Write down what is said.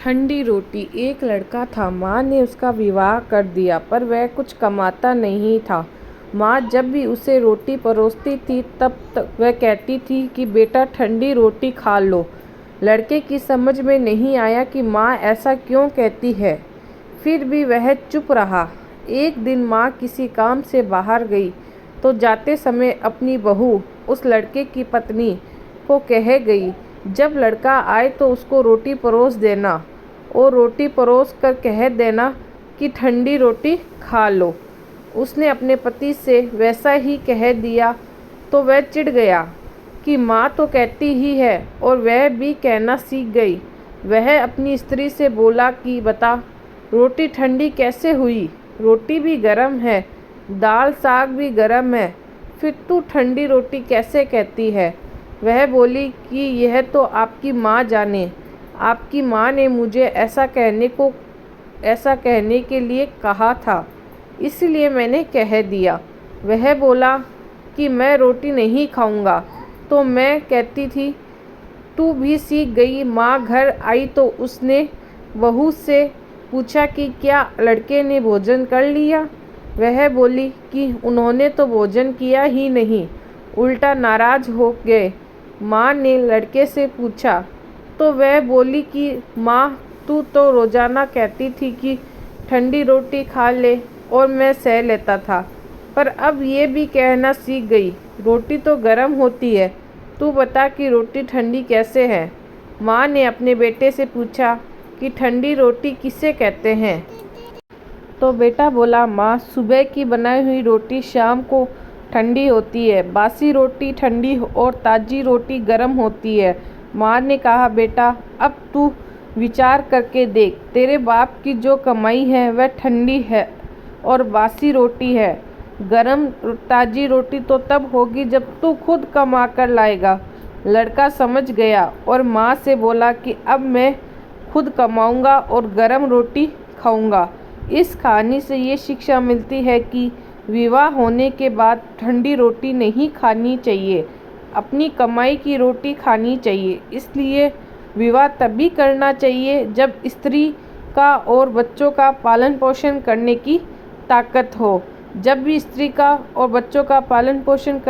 ठंडी रोटी। एक लड़का था, माँ ने उसका विवाह कर दिया, पर वह कुछ कमाता नहीं था। माँ जब भी उसे रोटी परोसती थी तब वह कहती थी कि बेटा ठंडी रोटी खा लो। लड़के की समझ में नहीं आया कि माँ ऐसा क्यों कहती है, फिर भी वह चुप रहा। एक दिन माँ किसी काम से बाहर गई तो जाते समय अपनी बहू उस लड़के की पत्नी को कह गई, जब लड़का आए तो उसको रोटी परोस देना और रोटी परोस कर कह देना कि ठंडी रोटी खा लो। उसने अपने पति से वैसा ही कह दिया तो वह चिढ़ गया कि माँ तो कहती ही है, और वह भी कहना सीख गई। वह अपनी स्त्री से बोला कि बता, रोटी ठंडी कैसे हुई? रोटी भी गर्म है, दाल साग भी गर्म है, फिर तू ठंडी रोटी कैसे कहती है? वह बोली कि यह तो आपकी माँ जाने। आपकी माँ ने मुझे ऐसा कहने के लिए कहा था, इसलिए मैंने कह दिया। वह बोला कि मैं रोटी नहीं खाऊंगा, तो मैं कहती थी तू भी सीख गई। माँ घर आई तो उसने बहू से पूछा कि क्या लड़के ने भोजन कर लिया? वह बोली कि उन्होंने तो भोजन किया ही नहीं, उल्टा नाराज हो गए। माँ ने लड़के से पूछा तो वह बोली कि माँ तू तो रोज़ाना कहती थी कि ठंडी रोटी खा ले और मैं सह लेता था, पर अब ये भी कहना सीख गई, रोटी तो गर्म होती है, तू बता कि रोटी ठंडी कैसे है? माँ ने अपने बेटे से पूछा कि ठंडी रोटी किसे कहते हैं? तो बेटा बोला, माँ सुबह की बनाई हुई रोटी शाम को ठंडी होती है, बासी रोटी ठंडी और ताज़ी रोटी गर्म होती है। माँ ने कहा, बेटा अब तू विचार करके देख, तेरे बाप की जो कमाई है वह ठंडी है और बासी रोटी है। गरम ताज़ी रोटी तो तब होगी जब तू खुद कमा कर लाएगा। लड़का समझ गया और माँ से बोला कि अब मैं खुद कमाऊंगा और गरम रोटी खाऊंगा। इस कहानी से ये शिक्षा मिलती है कि विवाह होने के बाद ठंडी रोटी नहीं खानी चाहिए, अपनी कमाई की रोटी खानी चाहिए। इसलिए विवाह तभी करना चाहिए जब स्त्री का और बच्चों का पालन पोषण करने की ताकत हो। जब भी स्त्री का और बच्चों का पालन पोषण कर